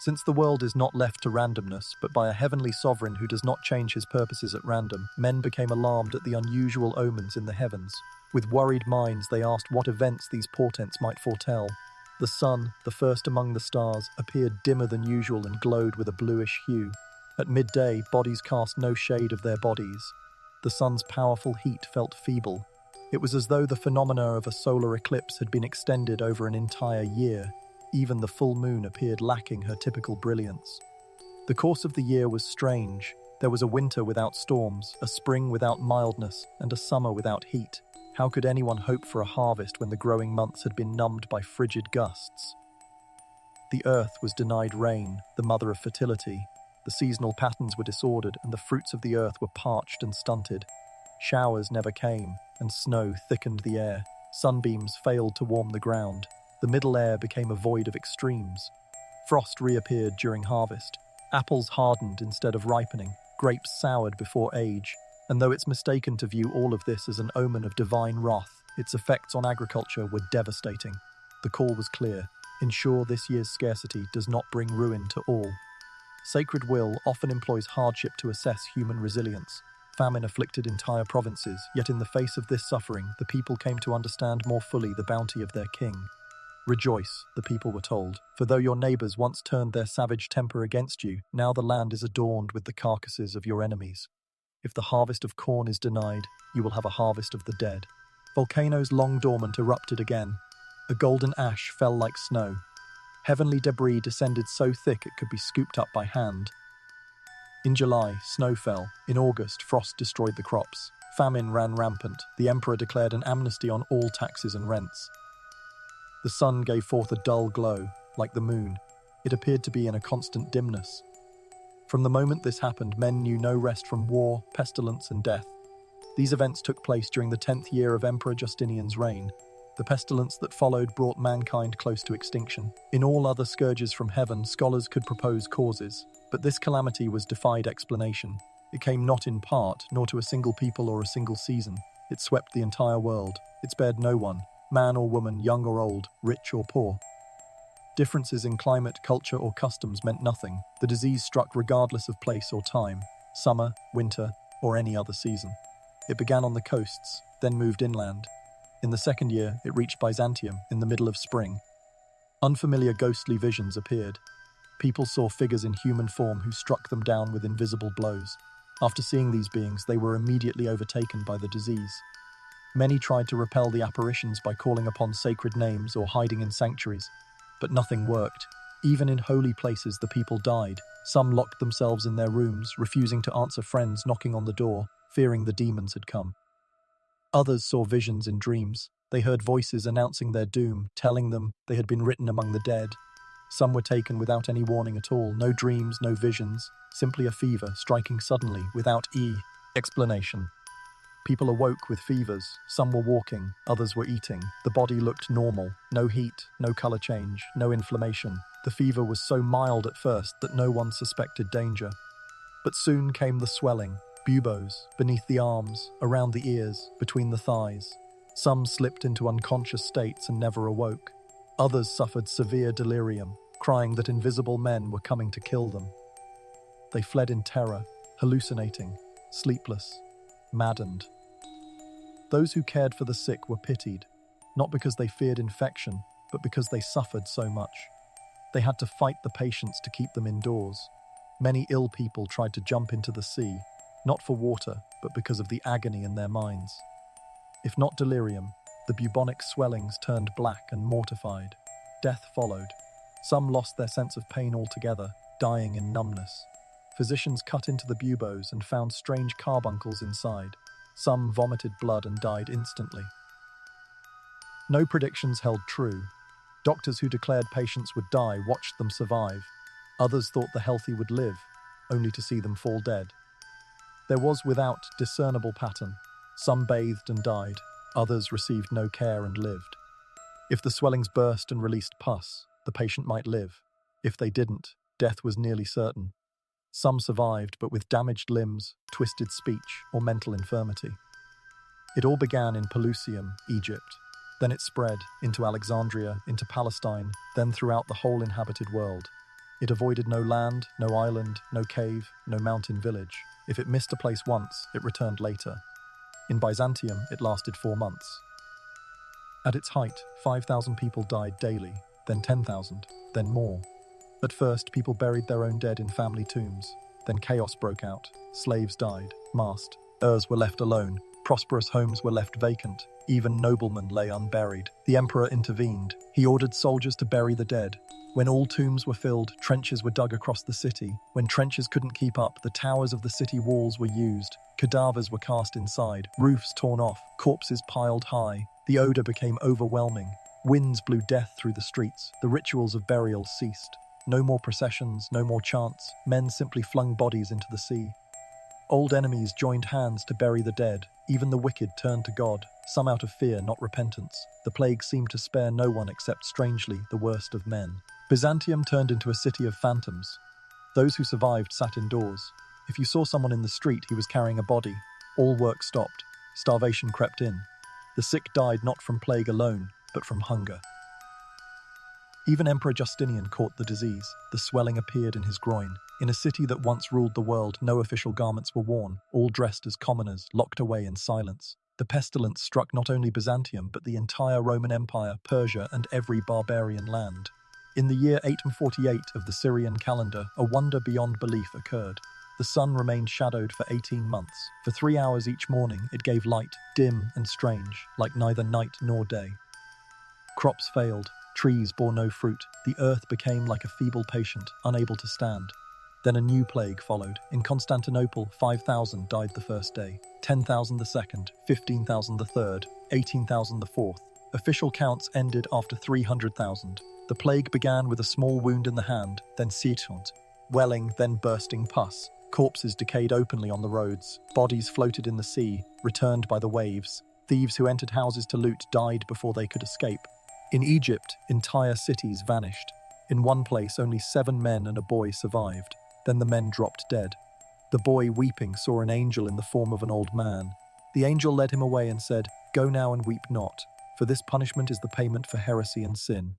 Since the world is not left to randomness, but by a heavenly sovereign who does not change his purposes at random, men became alarmed at the unusual omens in the heavens. With worried minds, they asked what events these portents might foretell. The sun, the first among the stars, appeared dimmer than usual and glowed with a bluish hue. At midday, bodies cast no shade of their bodies. The sun's powerful heat felt feeble. It was as though the phenomena of a solar eclipse had been extended over an entire year. Even the full moon appeared lacking her typical brilliance. The course of the year was strange. There was a winter without storms, a spring without mildness, and a summer without heat. How could anyone hope for a harvest when the growing months had been numbed by frigid gusts? The earth was denied rain, the mother of fertility. The seasonal patterns were disordered, and the fruits of the earth were parched and stunted. Showers never came, and snow thickened the air. Sunbeams failed to warm the ground. The middle air became a void of extremes. Frost reappeared during harvest. Apples hardened instead of ripening. Grapes soured before age. And though it's mistaken to view all of this as an omen of divine wrath, its effects on agriculture were devastating. The call was clear. Ensure this year's scarcity does not bring ruin to all. Sacred will often employs hardship to assess human resilience. Famine afflicted entire provinces, yet in the face of this suffering, the people came to understand more fully the bounty of their king. Rejoice, the people were told, for though your neighbors once turned their savage temper against you, now the land is adorned with the carcasses of your enemies. If the harvest of corn is denied, you will have a harvest of the dead. Volcanoes long dormant erupted again. A golden ash fell like snow. Heavenly debris descended so thick it could be scooped up by hand. In July, snow fell. In August, frost destroyed the crops. Famine ran rampant. The emperor declared an amnesty on all taxes and rents. The sun gave forth a dull glow, like the moon. It appeared to be in a constant dimness. From the moment this happened, men knew no rest from war, pestilence, and death. These events took place during the 10th year of Emperor Justinian's reign. The pestilence that followed brought mankind close to extinction. In all other scourges from heaven, scholars could propose causes, but this calamity was defied explanation. It came not in part, nor to a single people or a single season. It swept the entire world. It spared no one, man or woman, young or old, rich or poor. Differences in climate, culture, or customs meant nothing. The disease struck regardless of place or time, summer, winter, or any other season. It began on the coasts, then moved inland. In the second year, it reached Byzantium in the middle of spring. Unfamiliar ghostly visions appeared. People saw figures in human form who struck them down with invisible blows. After seeing these beings, they were immediately overtaken by the disease. Many tried to repel the apparitions by calling upon sacred names or hiding in sanctuaries, but nothing worked. Even in holy places, the people died. Some locked themselves in their rooms, refusing to answer friends knocking on the door, fearing the demons had come. Others saw visions in dreams. They heard voices announcing their doom, telling them they had been written among the dead. Some were taken without any warning at all. No dreams, no visions, simply a fever striking suddenly without explanation. People awoke with fevers. Some were walking, others were eating. The body looked normal. No heat, no color change, no inflammation. The fever was so mild at first that no one suspected danger. But soon came the swelling. Buboes, beneath the arms, around the ears, between the thighs. Some slipped into unconscious states and never awoke. Others suffered severe delirium, crying that invisible men were coming to kill them. They fled in terror, hallucinating, sleepless, maddened. Those who cared for the sick were pitied, not because they feared infection, but because they suffered so much. They had to fight the patients to keep them indoors. Many ill people tried to jump into the sea, not for water, but because of the agony in their minds. If not delirium, the bubonic swellings turned black and mortified. Death followed. Some lost their sense of pain altogether, dying in numbness. Physicians cut into the buboes and found strange carbuncles inside. Some vomited blood and died instantly. No predictions held true. Doctors who declared patients would die watched them survive. Others thought the healthy would live, only to see them fall dead. There was without discernible pattern. Some bathed and died, others received no care and lived. If the swellings burst and released pus, the patient might live. If they didn't, death was nearly certain. Some survived, but with damaged limbs, twisted speech, or mental infirmity. It all began in Pelusium, Egypt. Then it spread into Alexandria, into Palestine, then throughout the whole inhabited world. It avoided no land, no island, no cave, no mountain village. If it missed a place once, it returned later. In Byzantium, it lasted 4 months. At its height, 5,000 people died daily, then 10,000, then more. At first, people buried their own dead in family tombs. Then chaos broke out. Slaves died, masked. Heirs were left alone. Prosperous homes were left vacant. Even noblemen lay unburied. The emperor intervened. He ordered soldiers to bury the dead. When all tombs were filled, trenches were dug across the city. When trenches couldn't keep up, the towers of the city walls were used. Cadavers were cast inside, roofs torn off, corpses piled high. The odor became overwhelming. Winds blew death through the streets. The rituals of burial ceased. No more processions, no more chants. Men simply flung bodies into the sea. Old enemies joined hands to bury the dead. Even the wicked turned to God, some out of fear, not repentance. The plague seemed to spare no one except, strangely, the worst of men. Byzantium turned into a city of phantoms. Those who survived sat indoors. If you saw someone in the street, he was carrying a body. All work stopped. Starvation crept in. The sick died not from plague alone, but from hunger. Even Emperor Justinian caught the disease. The swelling appeared in his groin. In a city that once ruled the world, no official garments were worn, all dressed as commoners, locked away in silence. The pestilence struck not only Byzantium, but the entire Roman Empire, Persia, and every barbarian land. In the year 848 of the Syrian calendar, a wonder beyond belief occurred. The sun remained shadowed for 18 months. For 3 hours each morning, it gave light, dim and strange, like neither night nor day. Crops failed. Trees bore no fruit. The earth became like a feeble patient, unable to stand. Then a new plague followed. In Constantinople, 5,000 died the first day, 10,000 the second, 15,000 the third, 18,000 the fourth. Official counts ended after 300,000. The plague began with a small wound in the hand, then seasoned, welling, then bursting pus. Corpses decayed openly on the roads. Bodies floated in the sea, returned by the waves. Thieves who entered houses to loot died before they could escape. In Egypt, entire cities vanished. In one place, only 7 men and a boy survived. Then the men dropped dead. The boy, weeping, saw an angel in the form of an old man. The angel led him away and said, "Go now and weep not, for this punishment is the payment for heresy and sin."